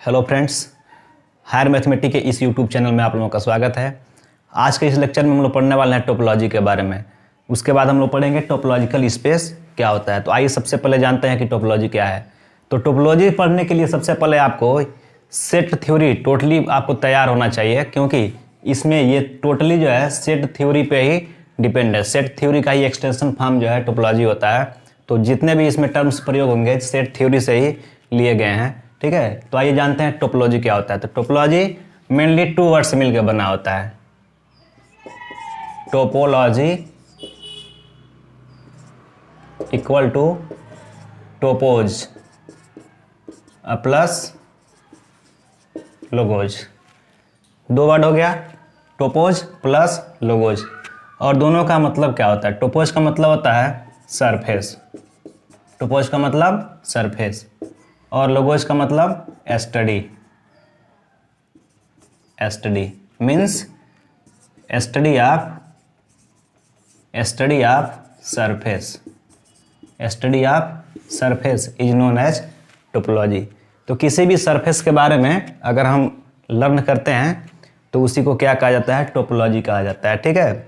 Hello friends, higher mathematics के इस YouTube channel में आप लोगों का स्वागत है। आज के इस लेक्चर में हम लोग पढ़ने वाले हैं टोपोलॉजी के बारे में। उसके बाद हम लोग पढ़ेंगे टोपोलॉजिकल स्पेस क्या होता है। तो आइए सबसे पहले जानते हैं कि टोपोलॉजी क्या है। तो टोपोलॉजी पढ़ने के लिए सबसे पहले आपको सेट थ्योरी टोटली आपको तैयार होना चाहिए, क्योंकि इसमें ये टोटली जो है सेट थ्योरी पे ही डिपेंड है। सेट थ्योरी का ही एक्सटेंशन फॉर्म जो है टोपोलॉजी होता है। तो जितने भी इसमें टर्म्स प्रयोग होंगे सेट थ्योरी से ही लिए गए हैं, ठीक है। तो आइए जानते हैं टोपोलॉजी क्या होता है। तो टोपोलॉजी मेनली 2 वर्ड से मिलकर बना होता है। Topology equal to topos plus logos. 2 word हो गया, टोपोज प्लस लोगोज। और दोनों का मतलब क्या होता है। टोपोज का मतलब होता है सरफेस, टोपोज का मतलब सरफेस, और लोगोज का मतलब study. Study means study of surface. Study of surface is known as topology. तो किसी भी सरफेस के बारे में अगर हम लर्न करते हैं तो उसी को क्या कहा जाता है, टोपोलॉजी कहा जाता है, ठीक है।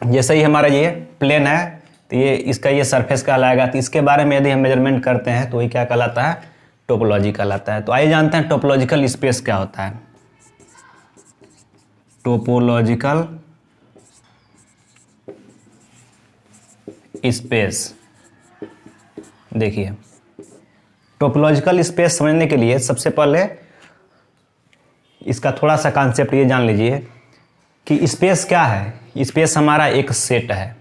जैसे ही हमारा ये प्लेन है तो ये इसका ये सरफेस कहलाएगा। तो इसके बारे में यदि हम मेजरमेंट करते हैं तो ये क्या कहलाता है, टोपोलॉजी कहलाता है। तो आइए जानते हैं टोपोलॉजिकल स्पेस क्या होता है। टोपोलॉजिकल स्पेस, देखिए टोपोलॉजिकल स्पेस समझने के लिए सबसे पहले इसका थोड़ा सा कॉन्सेप्ट ये जान लीजिए कि स्पेस क्या है। स्पेस हमारा एक सेट है,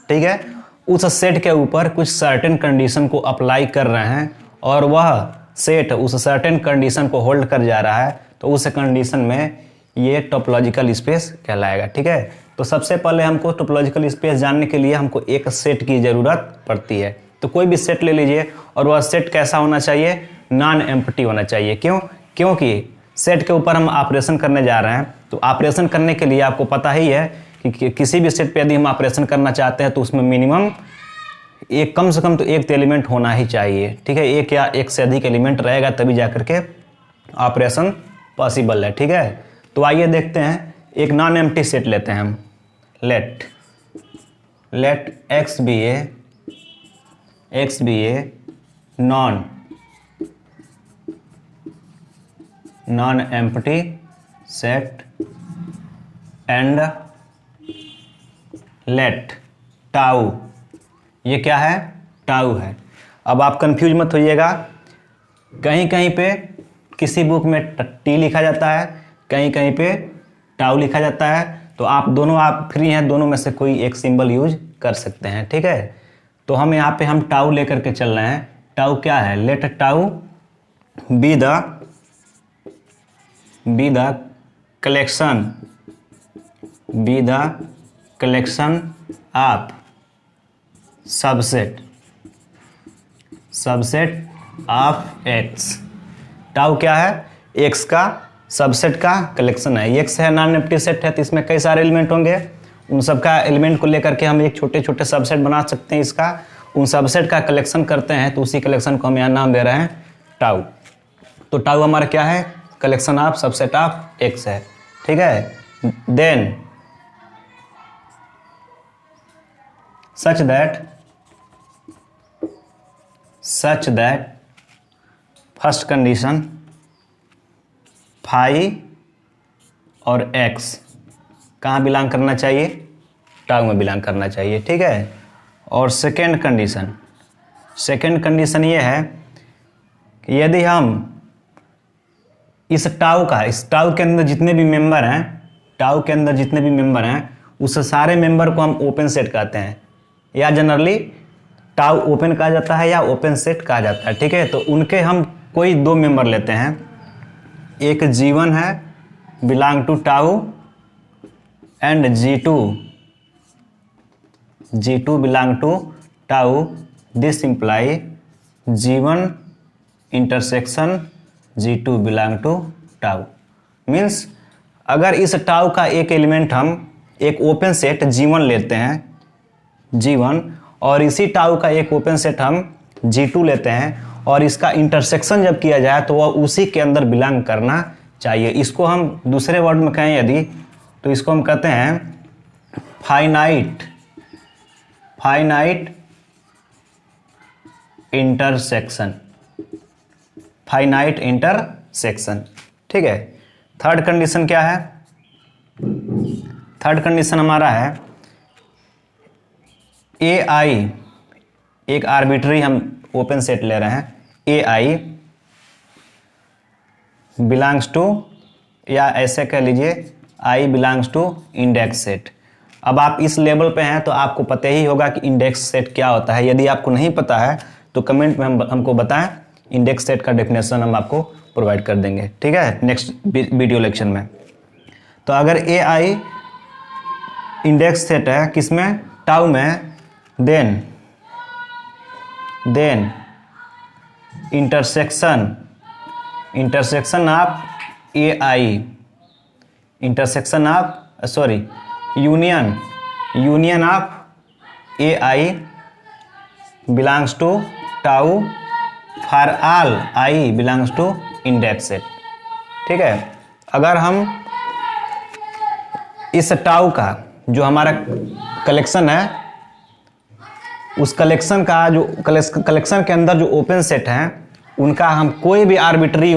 ठीक है। उस सेट के ऊपर कुछ सर्टेन कंडीशन को अप्लाई कर रहे हैं और वह सेट उस सर्टेन कंडीशन को होल्ड कर जा रहा है, तो उस कंडीशन में ये टोपोलॉजिकल स्पेस कहलाएगा, ठीक है। तो सबसे पहले हमको टोपोलॉजिकल स्पेस जानने के लिए हमको एक सेट की ज़रूरत पड़ती है। तो कोई भी सेट ले लीजिए और वह सेट कैसा होना चाहिए, नॉन एम्प्टी होना चाहिए। क्योंकि सेट के ऊपर हम ऑपरेशन करने जा रहे हैं। तो ऑपरेशन करने के लिए आपको पता ही है कि किसी भी सेट पे यदि हम ऑपरेशन करना चाहते हैं तो उसमें मिनिमम एक कम से कम तो एक एलिमेंट होना ही चाहिए, ठीक है। एक या एक से अधिक एलिमेंट रहेगा तभी जाकर के ऑपरेशन पॉसिबल है, ठीक है। तो आइए देखते हैं, एक नॉन एम्प्टी सेट लेते हैं हम। Let X be a non empty set and let tau, ये क्या है, टाउ है। अब आप कंफ्यूज मत होइएगा, कहीं कहीं पे किसी बुक में टी लिखा जाता है, कहीं कहीं पे टाउ लिखा जाता है। तो आप फ्री हैं, दोनों में से कोई एक सिंबल यूज कर सकते हैं, ठीक है। तो हम यहाँ पे हम टाउ लेकर के चल रहे हैं। टाउ क्या है, let tau be the collection of subset of X. Tau क्या है, एक्स का सबसेट का कलेक्शन है। एक्स है नॉन एम्प्टी सेट है, तो इसमें कई सारे एलिमेंट होंगे। उन सब का एलिमेंट को लेकर के हम एक छोटे छोटे सबसेट बना सकते हैं। इसका उन सबसेट का कलेक्शन करते हैं, तो उसी कलेक्शन को हम यहाँ नाम दे रहे हैं टाउ। तो टाउ हमारा क्या है, collection of subset of X है, ठीक है। Then such that first condition phi और एक्स कहाँ बिलोंग करना चाहिए, टाउ में बिलोंग करना चाहिए, ठीक है। और सेकेंड कंडीशन ये है कि यदि हम इस टाउ के अंदर जितने भी मेंबर हैं उस सारे मेंबर को हम ओपन सेट कहते हैं, या जनरली टाउ ओपन कहा जाता है या ओपन सेट कहा जाता है, ठीक है। तो उनके हम कोई 2 मेंबर लेते हैं। एक G1 है belong to tau and G2 belong to tau. This imply G1 intersection G2 belong to tau. Means अगर इस टाउ का एक एलिमेंट हम एक ओपन सेट G1 लेते हैं G1, और इसी टाउ का एक ओपन सेट हम G2 लेते हैं और इसका इंटरसेक्शन जब किया जाए तो वह उसी के अंदर बिलोंग करना चाहिए। इसको हम दूसरे वर्ड में कहें यदि, तो इसको हम कहते हैं फाइनाइट इंटरसेक्शन, फाइनाइट इंटरसेक्शन। ठीक है। थर्ड कंडीशन क्या है? थर्ड कंडीशन हमारा है ए आई, एक आर्बिट्री हम ओपन सेट ले रहे हैं, ए आई बिलोंग्स टू, या ऐसे कह लीजिए आई बिलोंग्स टू इंडेक्स सेट। अब आप इस लेवल पे हैं तो आपको पता ही होगा कि इंडेक्स सेट क्या होता है। यदि आपको नहीं पता है तो कमेंट में हमको बताएं, इंडेक्स सेट का डेफिनेशन हम आपको प्रोवाइड कर देंगे। ठीक है, नेक्स्ट वीडियो लेक्चर में। तो अगर ए आई इंडेक्स सेट है किसमें? टाउ में, then intersection of A I, intersection of sorry union of A I belongs to tau for all I belongs to index set. ठीक है। अगर हम इस टाउ का जो हमारा कलेक्शन है, उस कलेक्शन का जो कलेक्शन के अंदर जो ओपन सेट हैं उनका हम कोई भी आर्बिट्री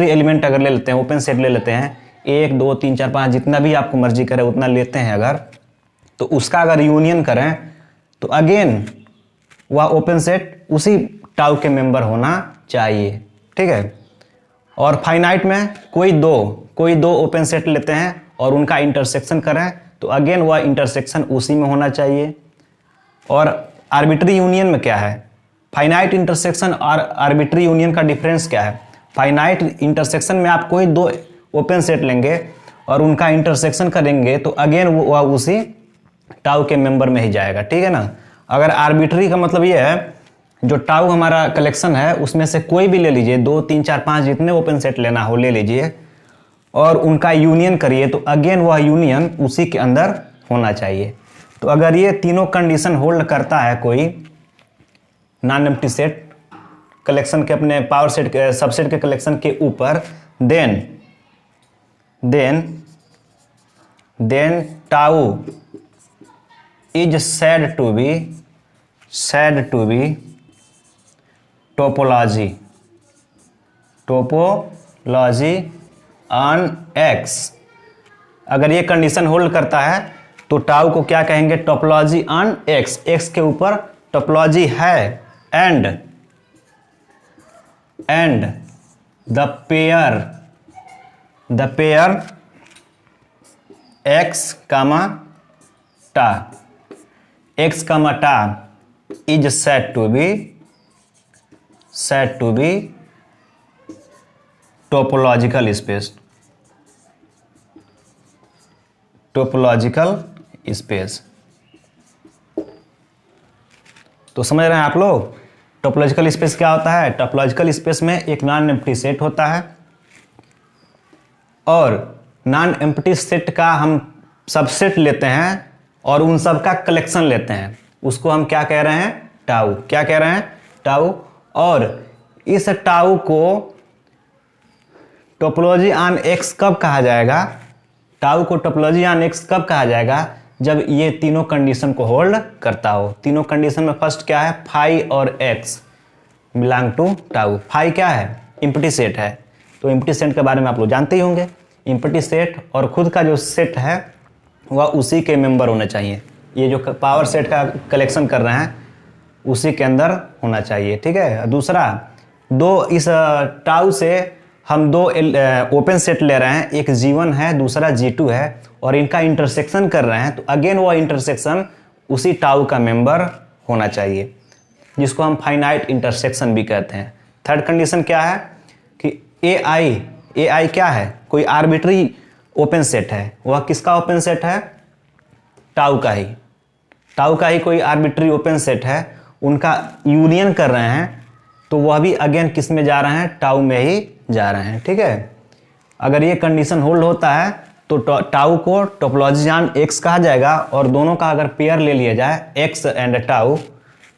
एलिमेंट अगर ले लेते हैं, ओपन सेट ले लेते हैं, 1 2 3 4 5 जितना भी आपको मर्जी करे उतना लेते हैं अगर, तो उसका अगर यूनियन करें तो अगेन वह ओपन सेट उसी टाउ के मेंबर होना चाहिए। ठीक है। और फाइनाइट में कोई दो ओपन सेट लेते हैं और उनका इंटरसेक्शन करें तो अगेन वह इंटरसेक्शन उसी में होना चाहिए। और आर्बिट्री यूनियन में क्या है? फाइनाइट इंटरसेक्शन और आर्बिट्री यूनियन का डिफरेंस क्या है? फाइनाइट इंटरसेक्शन में आप कोई 2 ओपन सेट लेंगे और उनका इंटरसेक्शन करेंगे तो अगेन वह उसी टाउ के मेंबर में ही जाएगा। ठीक है ना। अगर आर्बिट्री का मतलब ये है जो टाउ हमारा कलेक्शन है उसमें से कोई भी ले लीजिए, 2 3 4 5 जितने ओपन सेट लेना हो ले लीजिए और उनका यूनियन करिए तो अगेन वह यूनियन उसी के अंदर होना चाहिए। तो अगर ये तीनों कंडीशन होल्ड करता है कोई नॉन एम्प्टी सेट कलेक्शन के, अपने पावर सेट के सबसेट के कलेक्शन के ऊपर, then tau is said to be topology on X. अगर ये कंडीशन होल्ड करता है तो टाउ को क्या कहेंगे? टोपोलॉजी ऑन एक्स, एक्स के ऊपर टोपोलॉजी है, and the pair x comma टा is said to be topological space. तो समझ रहे हैं आप लोग टोपोलॉजिकल स्पेस क्या होता है? टोपोलॉजिकल स्पेस में एक नॉन एम्प्टी सेट होता है और नॉन एम्प्टी सेट का हम सबसेट लेते हैं और उन सब का कलेक्शन लेते हैं, उसको हम क्या कह रहे हैं? टाउ। क्या कह रहे हैं? टाउ। और इस टाउ को टोपोलॉजी ऑन एक्स कब कहा जाएगा? टाउ को टोपोलॉजी ऑन एक्स कब कहा जाएगा? जब ये तीनों कंडीशन को होल्ड करता हो। तीनों कंडीशन में फर्स्ट क्या है? फाई और X belong to tau. Phi क्या है? एम्प्टी सेट है। तो एम्प्टी सेट के बारे में आप लोग जानते ही होंगे। एम्प्टी सेट और खुद का जो सेट है वह उसी के मेंबर होने चाहिए। ये जो पावर सेट का कलेक्शन कर रहे हैं उसी के अंदर होना चाहिए। ठीक है। दूसरा, इस टाउ से हम 2 ओपन सेट ले रहे हैं, एक G1 है दूसरा G2 है और इनका इंटरसेक्शन कर रहे हैं तो अगेन वो इंटरसेक्शन उसी टाउ का मेंबर होना चाहिए, जिसको हम फाइनाइट इंटरसेक्शन भी कहते हैं। थर्ड कंडीशन क्या है कि ए आई क्या है? कोई आर्बिट्री ओपन सेट है। वह किसका ओपन सेट है? टाउ का ही कोई आर्बिट्री ओपन सेट है, उनका यूनियन कर रहे हैं तो वह भी अगेन किस में जा रहे हैं? टाउ में ही जा रहे हैं। ठीक है। अगर ये कंडीशन होल्ड होता है तो टाउ को टोपोलॉजी ऑन एक्स कहा जाएगा और दोनों का अगर पेयर ले लिया जाए एक्स एंड टाउ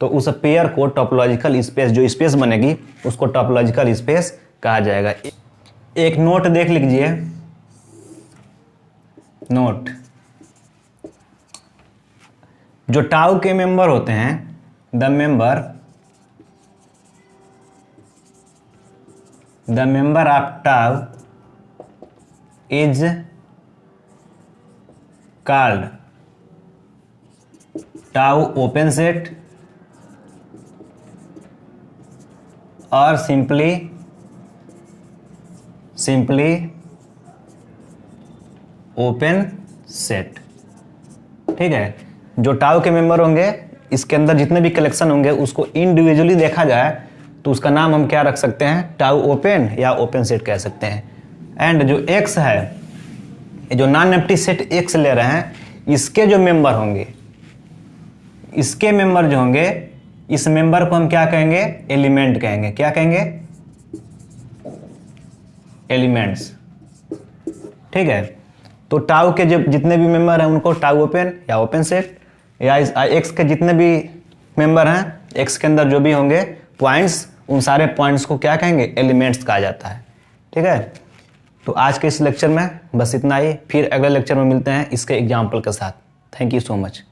तो उस पेयर को टॉपोलॉजिकल स्पेस, जो स्पेस बनेगी उसको टॉपोलॉजिकल स्पेस कहा जाएगा। एक नोट देख लीजिए, नोट, जो टाउ के मेंबर होते हैं, the member of tau is called tau open set और सिंपली ओपन सेट। ठीक है, जो टाउ के मेंबर होंगे, इसके अंदर जितने भी कलेक्शन होंगे उसको इंडिविजुअली देखा जाए तो उसका नाम हम क्या रख सकते हैं, टाउ ओपन या ओपन सेट कह सकते हैं। एंड जो एक्स है, जो नॉन एम्प्टी सेट एक्स ले रहे हैं, इसके जो मेंबर होंगे, इसके मेंबर जो होंगे, इस मेंबर को हम क्या कहेंगे, एलिमेंट कहेंगे। क्या कहेंगे, एलिमेंट्स। ठीक है, तो टाउ के जब जितने भी मेंबर हैं उनको टाउ ओपन या ओपन सेट, या एक्स के जितने भी मेंबर हैं, एक्स के अंदर जो भी होंगे पॉइंट्स, उन सारे पॉइंट्स को क्या कहेंगे, एलिमेंट्स कहा जाता है। ठीक है, तो आज के इस लेक्चर में बस इतना ही, फिर अगले लेक्चर में मिलते हैं इसके एग्जाम्पल के साथ। Thank you so much.